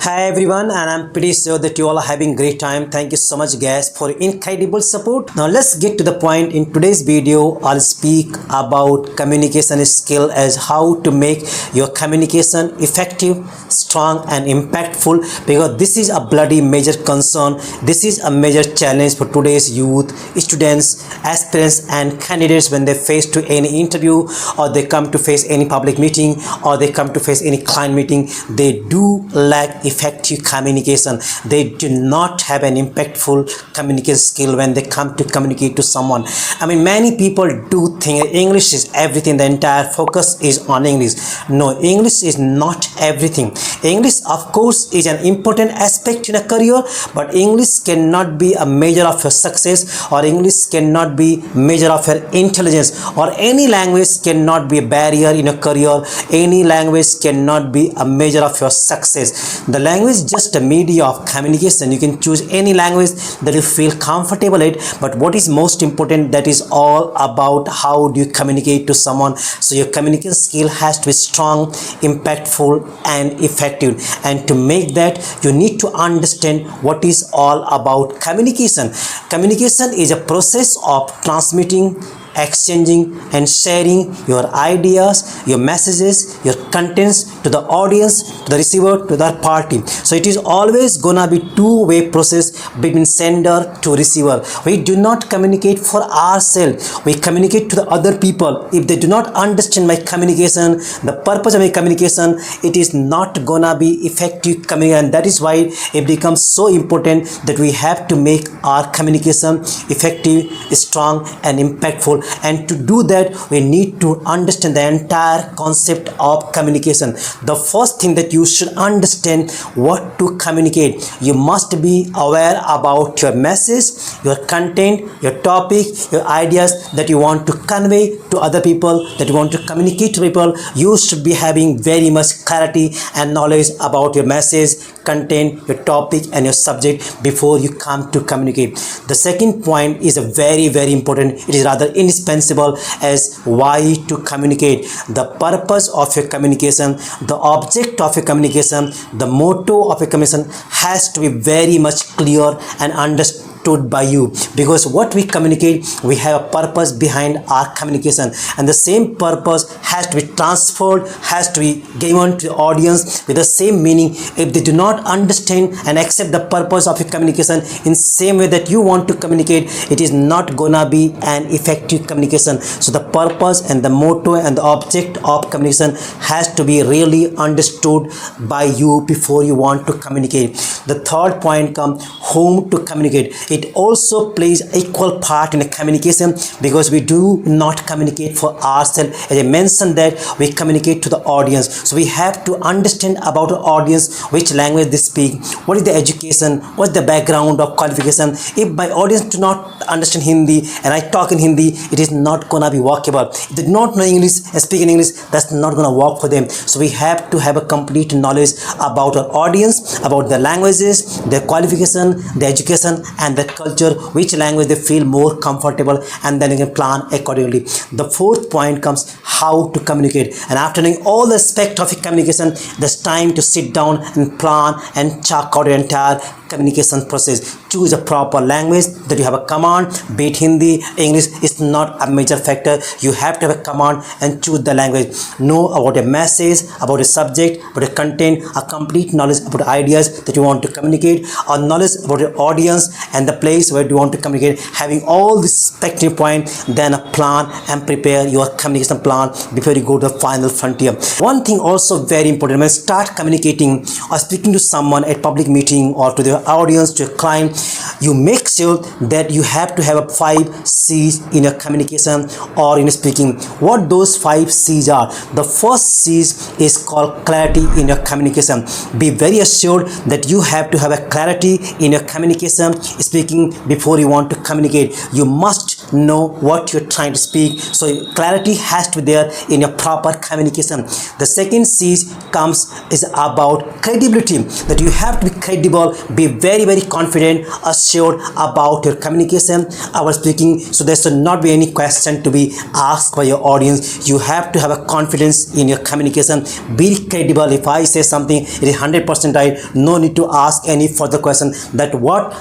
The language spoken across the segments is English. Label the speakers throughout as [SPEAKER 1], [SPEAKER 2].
[SPEAKER 1] Hi everyone, and I'm pretty sure that you all are having great time. Thank you so much guys for incredible support. Now let's get to the point. In today's video, I'll speak about communication skill as how to make your communication effective, strong and impactful, because this is a bloody major concern. This is a major challenge for today's youth, students, aspirants and candidates when they face to any interview, or they come to face any public meeting, or they come to face any client meeting. They do lack effective communication. They do not have an impactful communication skill when they come to communicate to someone. I mean, many people do think English is everything, the entire focus is on English. No, English is not everything. English of course is an important aspect in a career, but English cannot be a measure of your success, or English cannot be measure of your intelligence, or any language cannot be a barrier in a career. Any language cannot be a measure of your success. The language is just a media of communication. You can choose any language that you feel comfortable at, but what is most important, that is all about how do you communicate to someone. So your communication skill has to be strong, impactful and effective, and to make that you need to understand what is all about communication. Communication is a process of transmitting, exchanging and sharing your ideas, your messages, your contents to the audience, to the receiver, to the party. So it is always gonna be two-way process between sender to receiver. We do not communicate for ourselves, we communicate to the other people. If they do not understand my communication, the purpose of my communication, it is not gonna be effective communication. And that is why it becomes so important that we have to make our communication effective, strong and impactful. And to do that, we need to understand the entire concept of communication. The first thing that you should understand, what to communicate. You must be aware about your message, your content, your topic, your ideas that you want to convey to other people, that you want to communicate to people. You should be having very much clarity and knowledge about your message, content, your topic and your subject before you come to communicate. The second point is a very important. It is rather indispensable as why to communicate. The purpose of your communication, the object of your communication, the motto of your communication has to be very much clear and understood by you, because what we communicate, we have a purpose behind our communication, and the same purpose has to be transferred, has to be given to the audience with the same meaning. If they do not understand and accept the purpose of your communication in same way that you want to communicate, it is not gonna be an effective communication. So the purpose and the motto and the object of communication has to be really understood by you before you want to communicate. The third point comes whom to communicate. It also plays equal part in a communication, because we do not communicate for ourselves. As I mentioned, that we communicate to the audience. So we have to understand about the audience, which language they speak, what is the education, what's the background of qualification. If my audience do not understand Hindi and I talk in Hindi, it is not gonna be workable. If they do not know English and speak in English, that's not gonna work for them. So we have to have a complete knowledge about our audience, about the languages, their qualification, the education and the culture, which language they feel more comfortable, and then you can plan accordingly. The fourth point comes how to communicate, and after knowing all the aspects of communication, there's time to sit down and plan and check out your entire communication process. Choose a proper language that you have a command, be it Hindi, English is not a major factor. You have to have a command and choose the language. Know about a message, about a subject, about a content, a complete knowledge about ideas that you want to communicate, or knowledge about your audience and the place where you want to communicate. Having all these spectrum points, then a plan and prepare your communication plan before you go to the final frontier. One thing also very important, when you start communicating or speaking to someone at public meeting or to the audience, to a client, you make sure that you have to have a 5 C's in your communication or in speaking. What those 5 C's are? The first C's is called clarity in your communication. Be very assured that you have to have a clarity in your communication speaking before you want to communicate. You must know what you're trying to speak. So clarity has to be there in your proper communication. The second C is about credibility, that you have to be credible, be very, very confident, assured about your communication, our speaking. So there should not be any question to be asked by your audience. You have to have a confidence in your communication. Be credible. If I say something, it is 100% right. No need to ask any further question. That what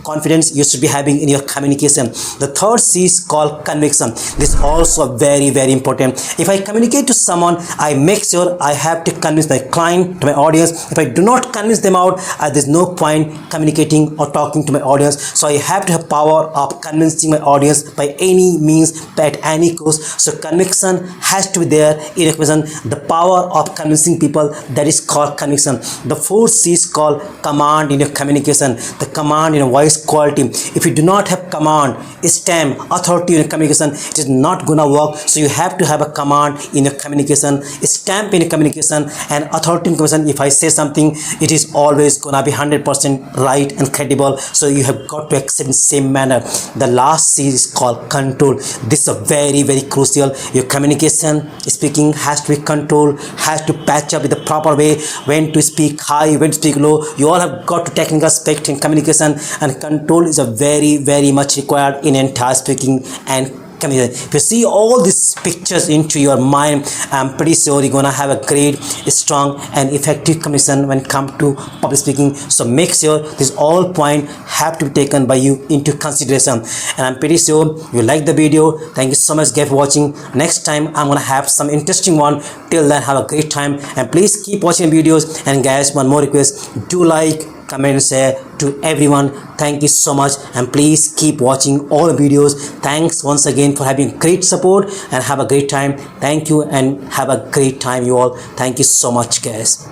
[SPEAKER 1] confidence you should be having in your communication. The third C is called conviction. This is also very, very important. If I communicate to someone, I make sure I have to convince my client, to my audience. If I do not convince them out, there's no point communicating or talking to my audience. So I have to have power of convincing my audience by any means, at any cost. So conviction has to be there in your conversation. The power of convincing people, that is called conviction. The fourth C is called command in your communication. The command in your voice quality. If you do not have command, stamp, authority in your communication, it is not gonna work. So you have to have a command in your communication, stamp in your communication, and authority in communication. If I say something, it is always gonna be 100% right and credible. So you have got to accept in the same manner. The last C is called control. This is a very, very crucial. Your communication speaking has to be controlled, has to patch up with the proper way, when to speak high, when to speak low. You all have got to technical aspect in communication, and control is a very, very much required in entire speaking and communication. If you see all these pictures into your mind, I'm pretty sure you're gonna have a great, strong and effective communication when it comes to public speaking. So make sure this all point have to be taken by you into consideration. And I'm pretty sure you like the video. Thank you so much guys for watching. Next time I'm gonna have some interesting one. Till then, have a great time and please keep watching videos. And guys, one more request, do like, comment and share to everyone. Thank you so much, and please keep watching all the videos. Thanks once again for having great support, and have a great time. Thank you and have a great time you all. Thank you so much guys.